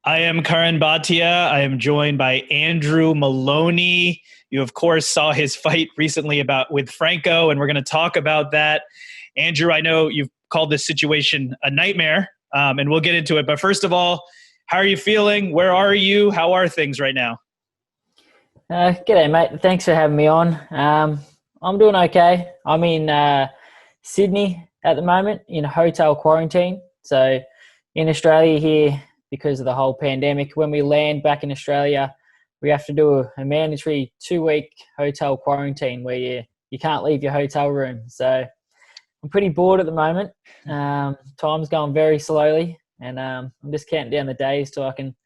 I am Curran Bhatia. I am joined by Andrew Moloney. You, of course, saw his fight recently with Franco, and we're going to talk about that. Andrew, I know you've called this situation a nightmare, and we'll get into it. But first of all, how are you feeling? Where are you? How are things right now? G'day, mate. Thanks for having me on. I'm doing okay. I'm in Sydney at the moment in a hotel quarantine. So in Australia here, because of the whole pandemic, when we land back in Australia, we have to do a mandatory 2-week hotel quarantine where you can't leave your hotel room. So I'm pretty bored at the moment. Time's going very slowly, and I'm just counting down the days till I can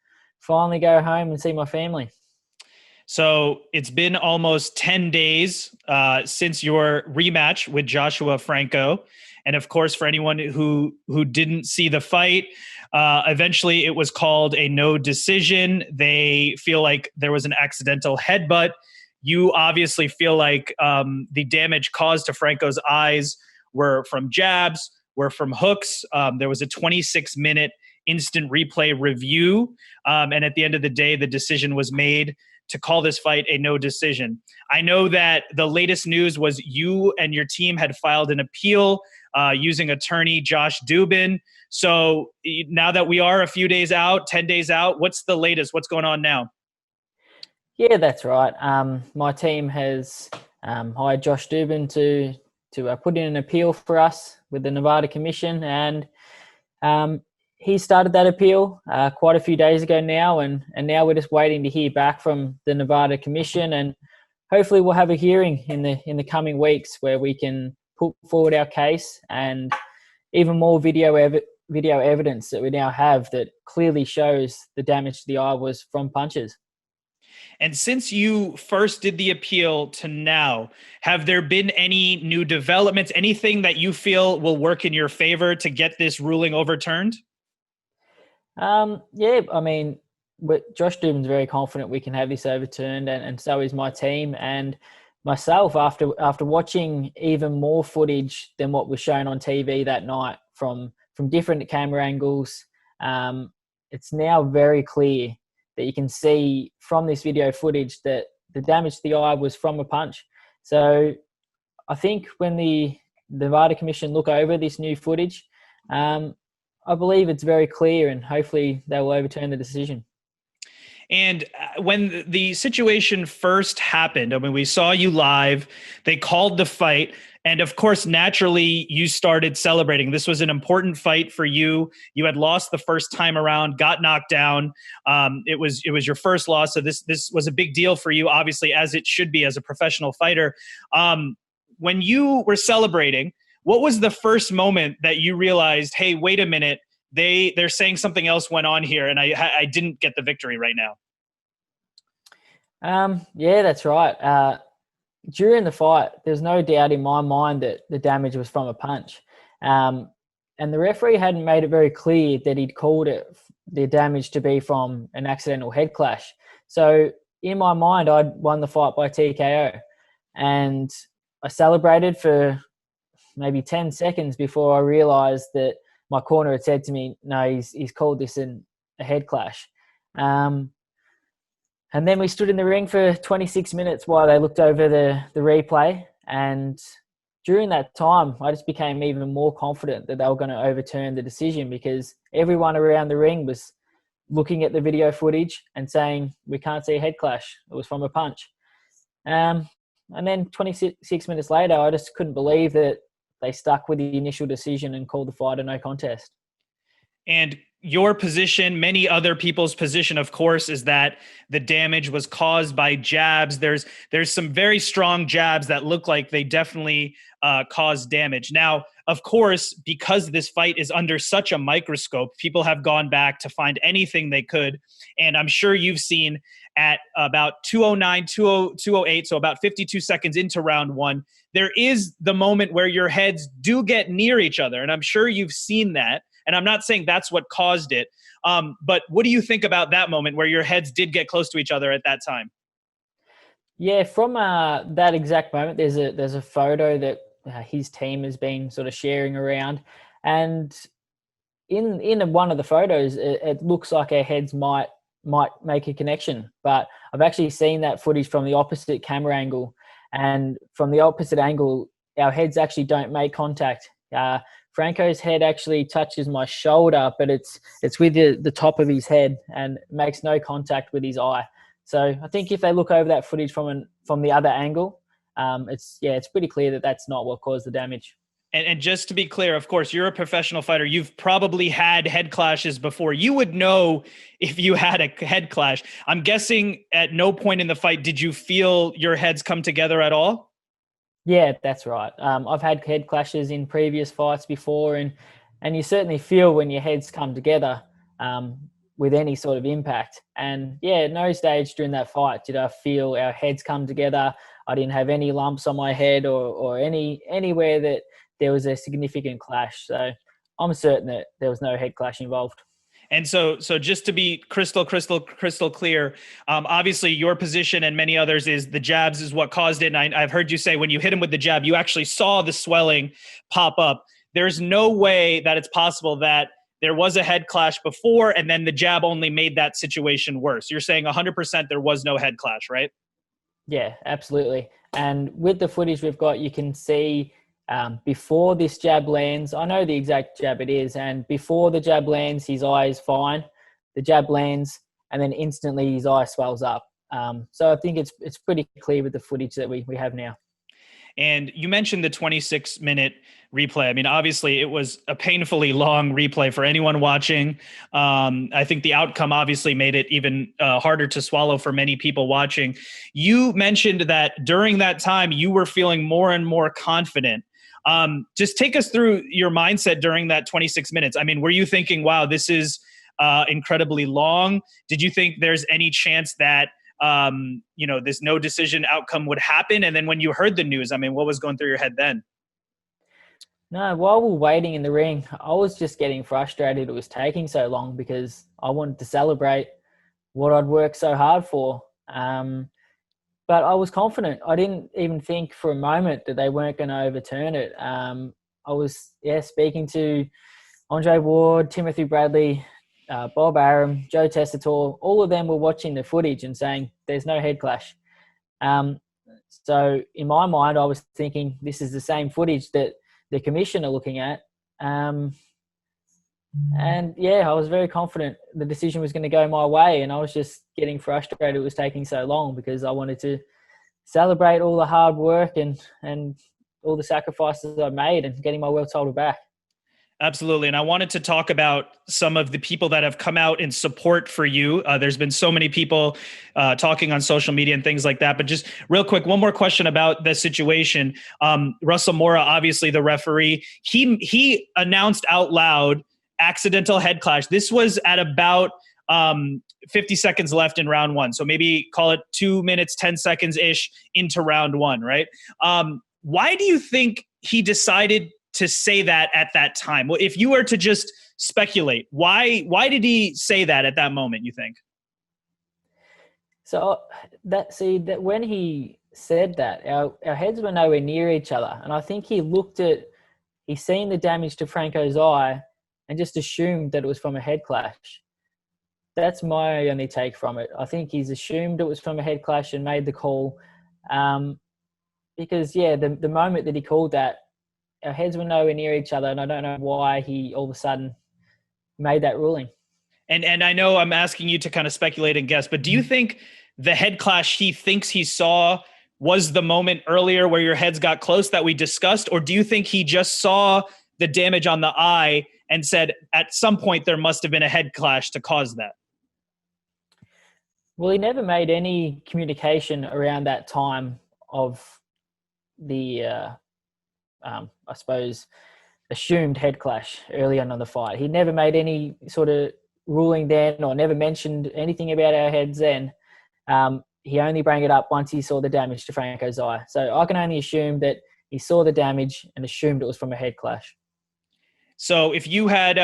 finally go home and see my family. So it's been almost 10 days since your rematch with Joshua Franco. And of course, for anyone who didn't see the fight, eventually it was called a no decision. They feel like there was an accidental headbutt. You obviously feel like the damage caused to Franco's eyes were from jabs, were from hooks. There was a 26-minute instant replay review. And at the end of the day, the decision was made to call this fight a no decision. I know that the latest news was you and your team had filed an appeal using attorney Josh Dubin. So now that we are a few days out, 10 days out, what's the latest? What's going on now? Yeah, that's right. My team has hired Josh Dubin to put in an appeal for us with the Nevada Commission, and he started that appeal quite a few days ago now, and now we're just waiting to hear back from the Nevada Commission, and hopefully we'll have a hearing in the coming weeks where we can put forward our case and even more video evidence that we now have that clearly shows the damage to the eye was from punches. And since you first did the appeal to now, have there been any new developments, anything that you feel will work in your favor to get this ruling overturned? Yeah, I mean, Josh Dubin's very confident we can have this overturned, and so is my team and myself. After watching even more footage than what was shown on TV that night from different camera angles, it's now very clear that you can see from this video footage that the damage to the eye was from a punch. So I think when the Nevada Commission look over this new footage, I believe it's very clear, and hopefully they will overturn the decision. And when the situation first happened, I mean, we saw you live, they called the fight, and of course, naturally, you started celebrating. This was an important fight for you. You had lost the first time around, got knocked down. It was your first loss, so this was a big deal for you, obviously, as it should be as a professional fighter. When you were celebrating, what was the first moment that you realized, hey, wait a minute, they're saying something else went on here, and I didn't get the victory right now? Yeah, that's right. During the fight, there's no doubt in my mind that the damage was from a punch. And the referee hadn't made it very clear that he'd called the damage to be from an accidental head clash. So in my mind, I'd won the fight by TKO. And I celebrated for maybe 10 seconds before I realized that my corner had said to me, no, he's called this a head clash. And then we stood in the ring for 26 minutes while they looked over the replay. And during that time, I just became even more confident that they were going to overturn the decision, because everyone around the ring was looking at the video footage and saying, we can't see a head clash. It was from a punch. And then 26 minutes later, I just couldn't believe that they stuck with the initial decision and called the fight a no contest. And your position, many other people's position, of course, is that the damage was caused by jabs. There's some very strong jabs that look like they definitely caused damage. Now, of course, because this fight is under such a microscope, people have gone back to find anything they could. And I'm sure you've seen at about 209, 208, so about 52 seconds into round one, there is the moment where your heads do get near each other. And I'm sure you've seen that. And I'm not saying that's what caused it. But what do you think about that moment where your heads did get close to each other at that time? Yeah, from that exact moment, there's a photo that his team has been sort of sharing around. And in one of the photos, it looks like our heads might make a connection, but I've actually seen that footage from the opposite camera angle, and from the opposite angle, our heads actually don't make contact. Franco's head actually touches my shoulder, but it's with the top of his head and makes no contact with his eye. So I think if they look over that footage from the other angle, it's pretty clear that that's not what caused the damage. And just to be clear, of course, you're a professional fighter. You've probably had head clashes before. You would know if you had a head clash. I'm guessing at no point in the fight did you feel your heads come together at all? Yeah, that's right. I've had head clashes in previous fights before, and you certainly feel when your heads come together with any sort of impact. And yeah, at no stage during that fight did I feel our heads come together. I didn't have any lumps on my head or anywhere that there was a significant clash. So I'm certain that there was no head clash involved. And so just to be crystal clear, obviously your position and many others is the jabs is what caused it. And I've heard you say when you hit him with the jab, you actually saw the swelling pop up. There's no way that it's possible that there was a head clash before and then the jab only made that situation worse. You're saying 100% there was no head clash, right? Yeah, absolutely. And with the footage we've got, you can see before this jab lands, I know the exact jab it is, and before the jab lands, his eye is fine. The jab lands, and then instantly his eye swells up. So I think it's pretty clear with the footage that we have now. And you mentioned the 26-minute replay. I mean, obviously, it was a painfully long replay for anyone watching. I think the outcome obviously made it even harder to swallow for many people watching. You mentioned that during that time, you were feeling more and more confident. Just take us through your mindset during that 26 minutes. I mean, were you thinking, wow, this is incredibly long? Did you think there's any chance that this no decision outcome would happen? And then when you heard the news, I mean, what was going through your head then? No, while we were waiting in the ring, I was just getting frustrated it was taking so long because I wanted to celebrate what I'd worked so hard for. But I was confident. I didn't even think for a moment that they weren't going to overturn it. I was speaking to Andre Ward, Timothy Bradley, Bob Arum, Joe Tessitore. All of them were watching the footage and saying there's no head clash. So in my mind, I was thinking this is the same footage that the commission are looking at. And yeah, I was very confident the decision was going to go my way, and I was just getting frustrated it was taking so long because I wanted to celebrate all the hard work and all the sacrifices I made and getting my world title back. Absolutely. And I wanted to talk about some of the people that have come out in support for you. There's been so many people talking on social media and things like that. But just real quick, one more question about the situation. Russell Mora, obviously the referee, he announced out loud accidental head clash. This was at about 50 seconds left in round one. So maybe call it 2 minutes, 10 seconds-ish into round one, right? Why do you think he decided to say that at that time? Well, if you were to just speculate, why did he say that at that moment, you think? So that when he said that, our heads were nowhere near each other. And I think he's seen the damage to Franco's eye and just assumed that it was from a head clash. That's my only take from it. I think he's assumed it was from a head clash and made the call. Because the moment that he called that, our heads were nowhere near each other, and I don't know why he all of a sudden made that ruling. And I know I'm asking you to kind of speculate and guess, but do you think the head clash he thinks he saw was the moment earlier where your heads got close that we discussed, or do you think he just saw the damage on the eye and said at some point there must have been a head clash to cause that? Well, he never made any communication around that time of the I suppose, assumed head clash early on in the fight. He never made any sort of ruling then or never mentioned anything about our heads then. He only brought it up once he saw the damage to Franco's eye. So I can only assume that he saw the damage and assumed it was from a head clash. So if you had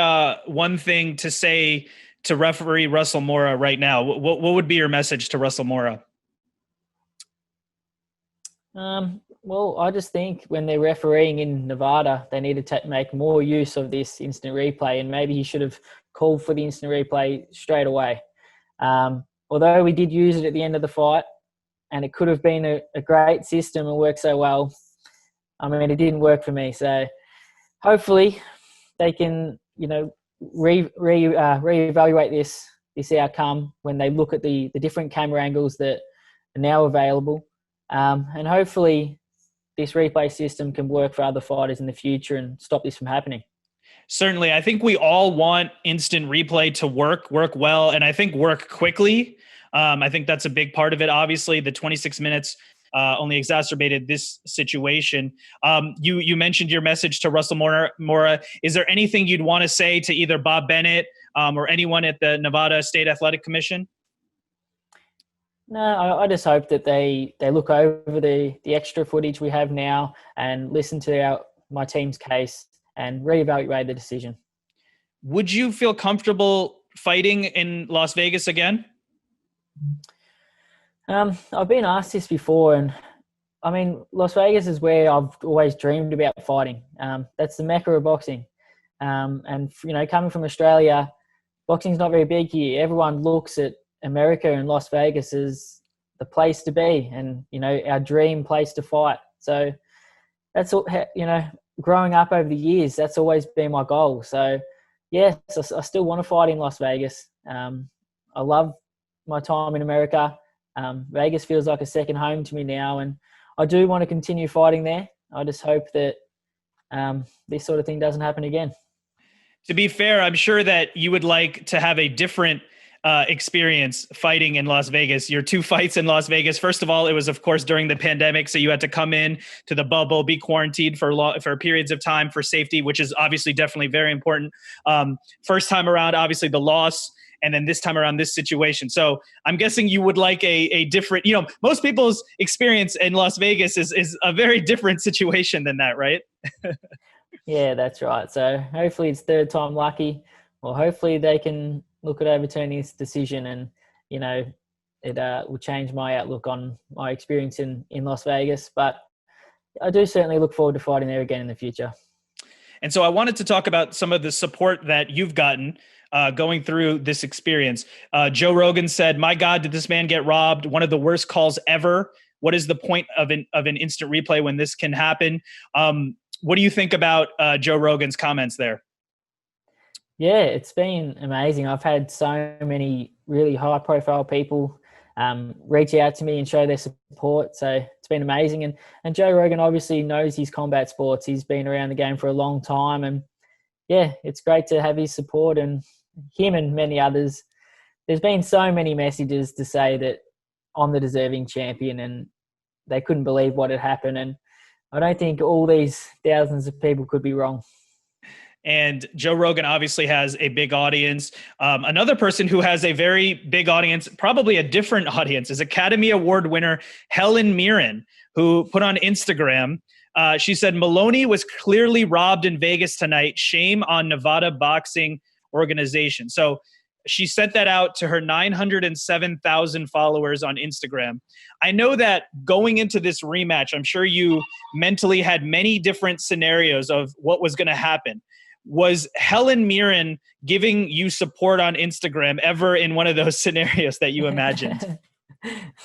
one thing to say to referee Russell Mora right now, what would be your message to Russell Mora? Well, I just think when they're refereeing in Nevada, they need to make more use of this instant replay, and maybe he should have called for the instant replay straight away. Although we did use it at the end of the fight, and it could have been a great system and worked so well, I mean, it didn't work for me. So hopefully they can, reevaluate this outcome when they look at the different camera angles that are now available, and hopefully this replay system can work for other fighters in the future and stop this from happening. Certainly. I think we all want instant replay to work well, and I think work quickly. I think that's a big part of it. Obviously, the 26 minutes only exacerbated this situation. You mentioned your message to Russell Mora. Is there anything you'd want to say to either Bob Bennett or anyone at the Nevada State Athletic Commission? No, I just hope that they look over the extra footage we have now and listen to my team's case and reevaluate the decision. Would you feel comfortable fighting in Las Vegas again? I've been asked this before, and I mean, Las Vegas is where I've always dreamed about fighting. That's the mecca of boxing. And, coming from Australia, boxing's not very big here. Everyone looks at America and Las Vegas as the place to be and, our dream place to fight. So that's all, growing up over the years, that's always been my goal. So, yes, I still want to fight in Las Vegas. I love my time in America. Vegas feels like a second home to me now, and I do want to continue fighting there. I just hope that this sort of thing doesn't happen again. To be fair, I'm sure that you would like to have a different experience fighting in Las Vegas. Your 2 fights in Las Vegas. First of all, it was, of course, during the pandemic, so you had to come in to the bubble, be quarantined for periods of time for safety, which is obviously definitely very important. First time around, obviously the loss, and then this time around, this situation. So I'm guessing you would like a different, most people's experience in Las Vegas is a very different situation than that, right? Yeah, that's right. So hopefully it's third time lucky. Well, hopefully they can look at overturning this decision, and, it will change my outlook on my experience in Las Vegas. But I do certainly look forward to fighting there again in the future. And so I wanted to talk about some of the support that you've gotten going through this experience. Joe Rogan said, "My God, did this man get robbed? One of the worst calls ever. What is the point of an instant replay when this can happen?" What do you think about Joe Rogan's comments there? Yeah, it's been amazing. I've had so many really high-profile people reach out to me and show their support. So it's been amazing. And Joe Rogan obviously knows his combat sports. He's been around the game for a long time. And, yeah, it's great to have his support, and him and many others. There's been so many messages to say that I'm the deserving champion, and they couldn't believe what had happened. And I don't think all these thousands of people could be wrong. And Joe Rogan obviously has a big audience. Another person who has a very big audience, probably a different audience, is Academy Award winner Helen Mirren, who put on Instagram, she said, "Moloney was clearly robbed in Vegas tonight. Shame on Nevada boxing organization." So she sent that out to her 907,000 followers on Instagram. I know that going into this rematch, I'm sure you mentally had many different scenarios of what was going to happen. Was Helen Mirren giving you support on Instagram ever in one of those scenarios that you imagined?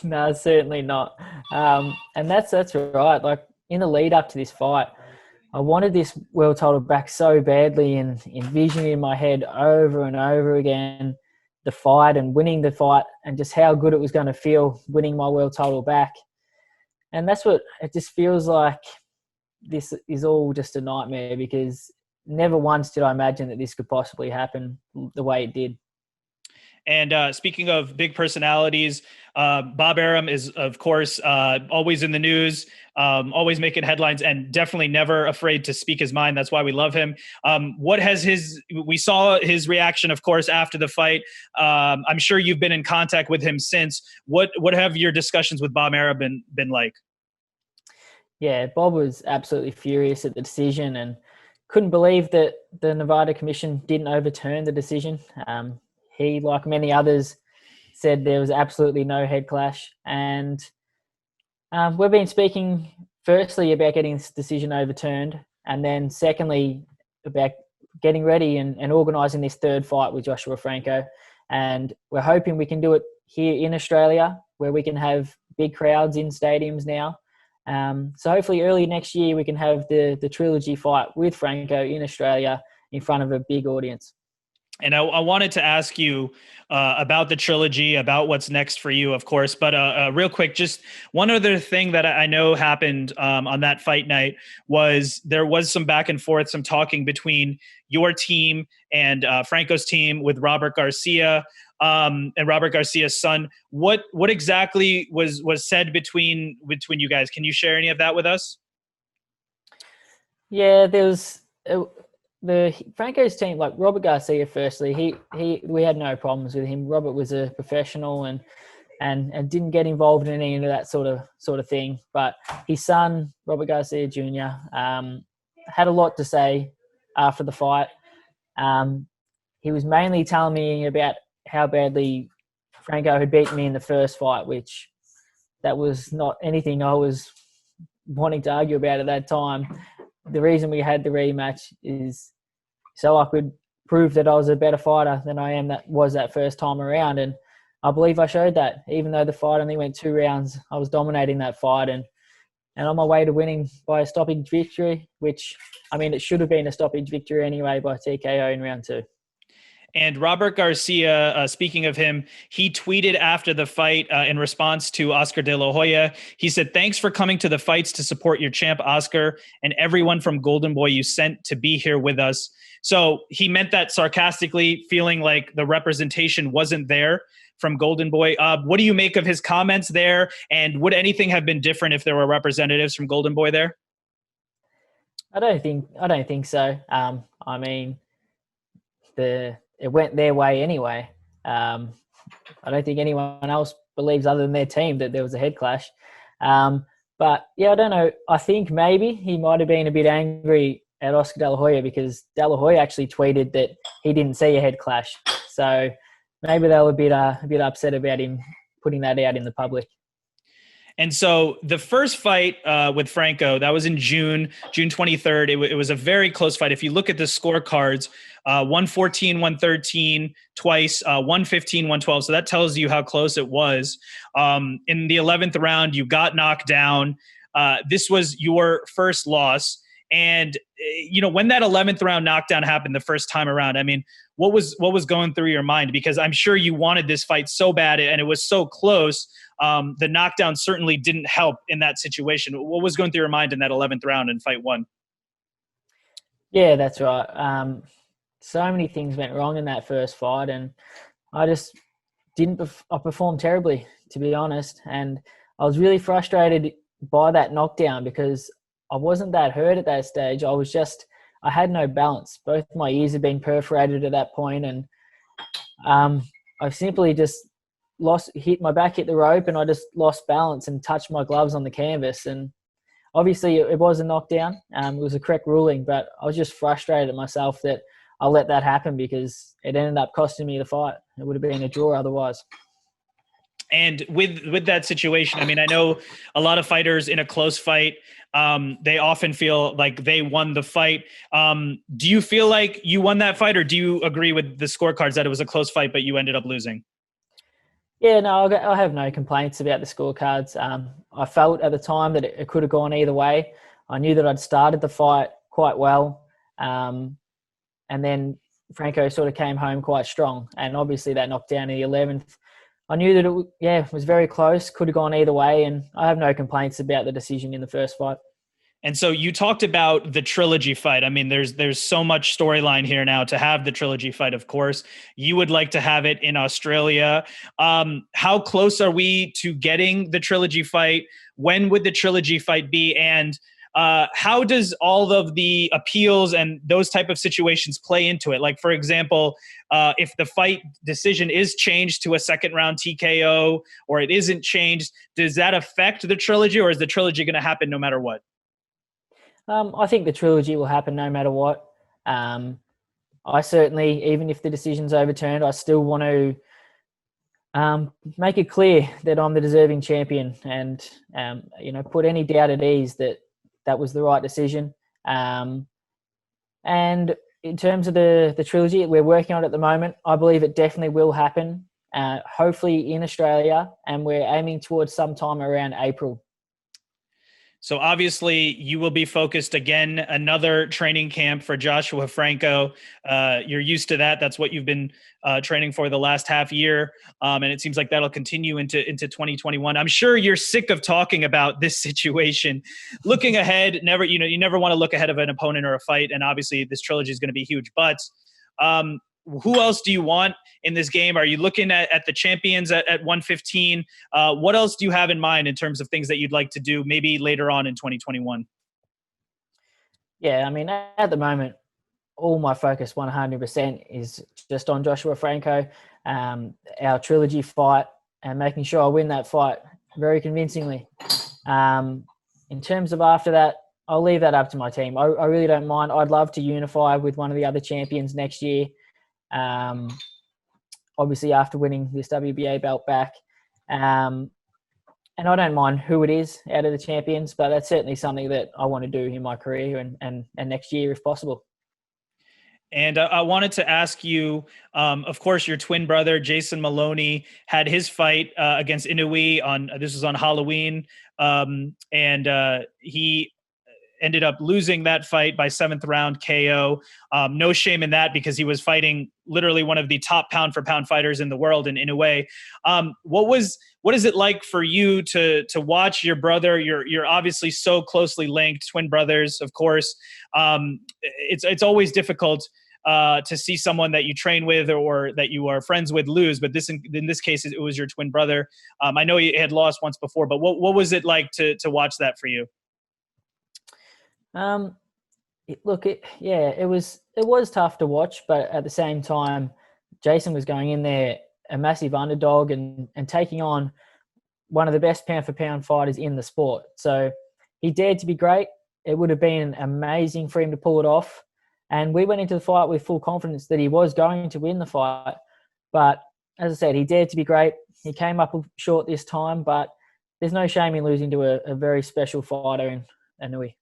No, certainly not. And that's right. Like, in the lead up to this fight, I wanted this world title back so badly, and envisioning in my head over and over again the fight and winning the fight, and just how good it was going to feel winning my world title back. And that's what it just feels like. This is all just a nightmare, because never once did I imagine that this could possibly happen the way it did. And speaking of big personalities, Bob Arum is, of course, always in the news, always making headlines, and definitely never afraid to speak his mind. That's why we love him. We saw his reaction, of course, after the fight. I'm sure you've been in contact with him since. What have your discussions with Bob Arum been like? Yeah, Bob was absolutely furious at the decision and couldn't believe that the Nevada Commission didn't overturn the decision. He, like many others, said there was absolutely no head clash. And we've been speaking firstly about getting this decision overturned, and then secondly about getting ready and organising this third fight with Joshua Franco. And we're hoping we can do it here in Australia, where we can have big crowds in stadiums now. So hopefully early next year we can have the trilogy fight with Franco in Australia in front of a big audience. And I wanted to ask you about the trilogy, about what's next for you, of course. But real quick, just one other thing that I know happened on that fight night was there was some back and forth, some talking between your team and Franco's team with Robert Garcia and Robert Garcia's son. What exactly was said between you guys? Can you share any of that with us? Yeah, there was the Franco's team, like Robert Garcia. Firstly, we had no problems with him. Robert was a professional and didn't get involved in any of that sort of thing. But his son, Robert Garcia Jr., had a lot to say after the fight. He was mainly telling me about how badly Franco had beaten me in the first fight, which that was not anything I was wanting to argue about at that time. The reason we had the rematch is so I could prove that I was a better fighter than I am that first time around. And I believe I showed that. Even though the fight only went 2 rounds, I was dominating that fight and on my way to winning by a stoppage victory, which, I mean, it should have been a stoppage victory anyway by TKO in round 2. And Robert Garcia, speaking of him, he tweeted after the fight in response to Oscar De La Hoya. He said, "Thanks for coming to the fights to support your champ, Oscar, and everyone from Golden Boy you sent to be here with us." So he meant that sarcastically, feeling like the representation wasn't there from Golden Boy. What do you make of his comments there? And would anything have been different if there were representatives from Golden Boy there? I don't think so. I mean, it went their way anyway. I don't think anyone else believes other than their team that there was a head clash. But yeah, I don't know. I think maybe he might have been a bit angry at Oscar De La Hoya because De La Hoya actually tweeted that he didn't see a head clash. So maybe they were a bit upset about him putting that out in the public. And so the first fight with Franco, that was in June 23rd. It was a very close fight. If you look at the scorecards, 114, 113 twice, 115, 112. So that tells you how close it was. In the 11th round, you got knocked down. This was your first loss. And, when that 11th round knockdown happened the first time around, I mean, what was going through your mind? Because I'm sure you wanted this fight so bad and it was so close. The knockdown certainly didn't help in that situation. What was going through your mind in that 11th round in fight 1? Yeah, that's right. So many things went wrong in that first fight, and I just I performed terribly, to be honest. And I was really frustrated by that knockdown because I wasn't that hurt at that stage. I had no balance. Both my ears had been perforated at that point, and I simply just hit the rope, and I just lost balance and touched my gloves on the canvas. And obviously it was a knockdown. It was a correct ruling, but I was just frustrated at myself that I let that happen because it ended up costing me the fight. It would have been a draw otherwise. And with that situation, I mean, I know a lot of fighters in a close fight, they often feel like they won the fight. Do you feel like you won that fight, or do you agree with the scorecards that it was a close fight, but you ended up losing? Yeah, no, I have no complaints about the scorecards. I felt at the time that it could have gone either way. I knew that I'd started the fight quite well. And then Franco sort of came home quite strong. And obviously that knockdown in the 11th, I knew that it was very close, could have gone either way. And I have no complaints about the decision in the first fight. And so you talked about the trilogy fight. I mean, there's so much storyline here now to have the trilogy fight, of course. You would like to have it in Australia. How close are we to getting the trilogy fight? When would the trilogy fight be? And how does all of the appeals and those type of situations play into it? Like, for example, if the fight decision is changed to a second round TKO or it isn't changed, does that affect the trilogy, or is the trilogy going to happen no matter what? I think the trilogy will happen no matter what. I certainly, even if the decision's overturned, I still want to Make it clear that I'm the deserving champion, and put any doubt at ease that was the right decision. And in terms of the trilogy, we're working on it at the moment. I believe it definitely will happen, hopefully in Australia, and we're aiming towards sometime around April. So obviously you will be focused again, another training camp for Joshua Franco. You're used to that. That's what you've been training for the last half year. And it seems like that'll continue into 2021. I'm sure you're sick of talking about this situation. Looking ahead, you never want to look ahead of an opponent or a fight. And obviously this trilogy is going to be huge, but who else do you want in this game? Are you looking at the champions at 115? What else do you have in mind in terms of things that you'd like to do maybe later on in 2021? Yeah, I mean, at the moment, all my focus 100% is just on Joshua Franco, our trilogy fight, and making sure I win that fight very convincingly. In terms of after that, I'll leave that up to my team. I really don't mind. I'd love to unify with one of the other champions next year. Obviously after winning this WBA belt back. And I don't mind who it is out of the champions, but that's certainly something that I want to do in my career and next year if possible. And I wanted to ask you, of course, your twin brother, Jason Moloney, had his fight against Inoue this was on Halloween. And he ended up losing that fight by 7th round KO. No shame in that because he was fighting literally one of the top pound for pound fighters in the world in Inoue. What is it like for you to watch your brother? You're obviously so closely linked, twin brothers, of course. It's always difficult to see someone that you train with or that you are friends with lose, but in this case, it was your twin brother. I know he had lost once before, but what was it like to watch that for you? It was tough to watch, but at the same time, Jason was going in there a massive underdog and taking on one of the best pound for pound fighters in the sport. So he dared to be great. It would have been amazing for him to pull it off. And we went into the fight with full confidence that he was going to win the fight. But as I said, he dared to be great. He came up short this time, but there's no shame in losing to a very special fighter in Inoue.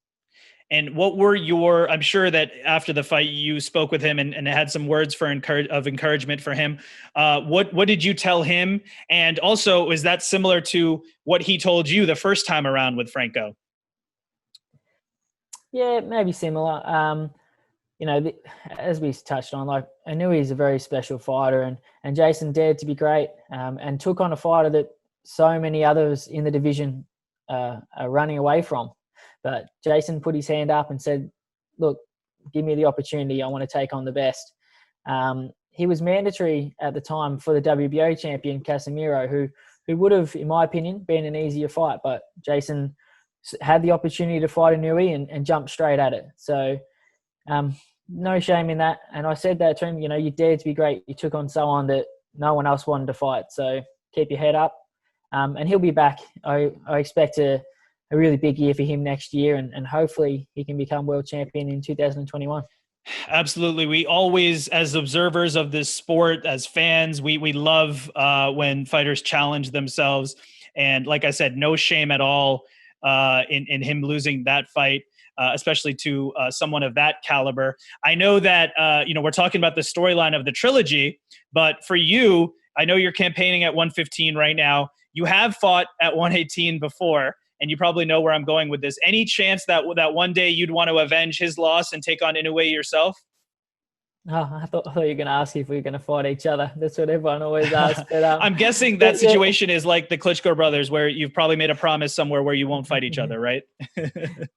And what were I'm sure that after the fight you spoke with him and had some words of encouragement for him. What did you tell him? And also, is that similar to what he told you the first time around with Franco? Yeah, maybe similar. As we touched on, like I knew he's a very special fighter, and Jason dared to be great and took on a fighter that so many others in the division are running away from. But Jason put his hand up and said, look, give me the opportunity. I want to take on the best. He was mandatory at the time for the WBO champion, Casemiro, who would have, in my opinion, been an easier fight. But Jason had the opportunity to fight Inoue and jumped straight at it. So no shame in that. And I said that to him, you dared to be great. You took on someone that no one else wanted to fight. So keep your head up. And he'll be back. I expect a really big year for him next year, and hopefully he can become world champion in 2021. Absolutely. We always, as observers of this sport, as fans, we love when fighters challenge themselves. And like I said, no shame at all in him losing that fight, especially to someone of that caliber. I know that, we're talking about the storyline of the trilogy, but for you, I know you're campaigning at 115 right now. You have fought at 118 before. And you probably know where I'm going with this. Any chance that one day you'd want to avenge his loss and take on Inoue yourself? Oh, I thought you were going to ask if we were going to fight each other. That's what everyone always asks. But, I'm guessing that situation is like the Klitschko brothers, where you've probably made a promise somewhere where you won't fight each other, right?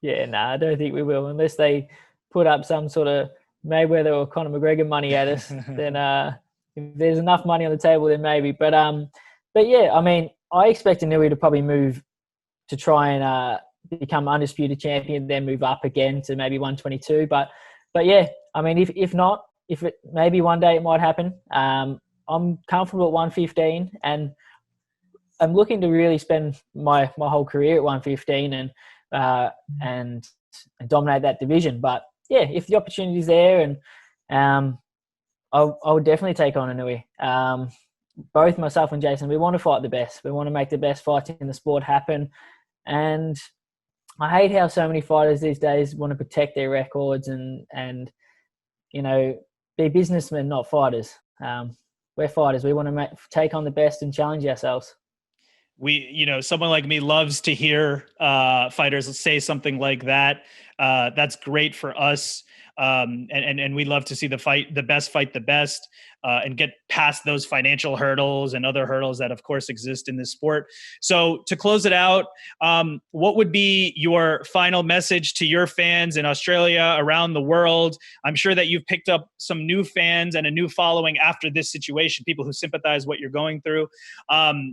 Yeah, I don't think we will, unless they put up some sort of Mayweather or Conor McGregor money at us. Then if there's enough money on the table, then maybe. But yeah, I mean, I expect Inoue to probably move to try and become undisputed champion, then move up again to maybe 122. But yeah, I mean, if maybe one day it might happen. I'm comfortable at 115, and I'm looking to really spend my whole career at 115 and dominate that division. But yeah, if the opportunity's there, and I would definitely take on Inoue. both myself and Jason, we want to fight the best. We want to make the best fights in the sport happen. And I hate how so many fighters these days want to protect their records and be businessmen, not fighters. We're fighters. We want to take on the best and challenge ourselves. Someone like me loves to hear fighters say something like that. That's great for us. And we love to see the best fight the best, and get past those financial hurdles and other hurdles that of course exist in this sport. So to close it out, what would be your final message to your fans in Australia, around the world? I'm sure that you've picked up some new fans and a new following after this situation, people who sympathize what you're going through.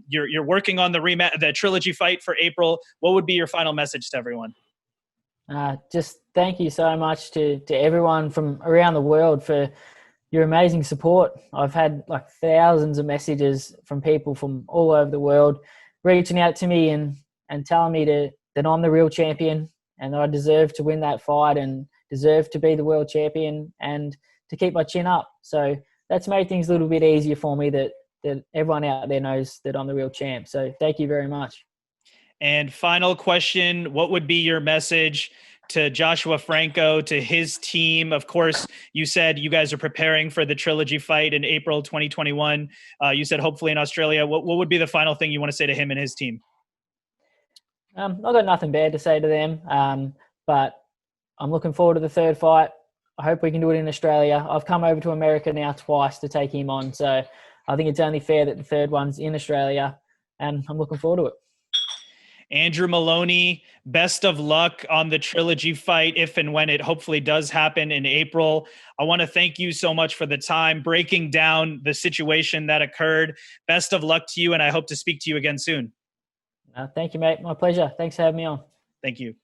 You're working on the trilogy fight for April. What would be your final message to everyone? Just thank you so much to everyone from around the world for your amazing support. I've had like thousands of messages from people from all over the world reaching out to me and telling me that I'm the real champion and that I deserve to win that fight and deserve to be the world champion and to keep my chin up. So that's made things a little bit easier for me that everyone out there knows that I'm the real champ. So thank you very much. And final question, what would be your message to Joshua Franco, to his team? Of course, you said you guys are preparing for the trilogy fight in April 2021. You said hopefully in Australia. What would be the final thing you want to say to him and his team? I've got nothing bad to say to them, but I'm looking forward to the third fight. I hope we can do it in Australia. I've come over to America now twice to take him on, so I think it's only fair that the third one's in Australia, and I'm looking forward to it. Andrew Moloney, best of luck on the trilogy fight if and when it hopefully does happen in April. I want to thank you so much for the time breaking down the situation that occurred. Best of luck to you, and I hope to speak to you again soon. Thank you, mate. My pleasure. Thanks for having me on. Thank you.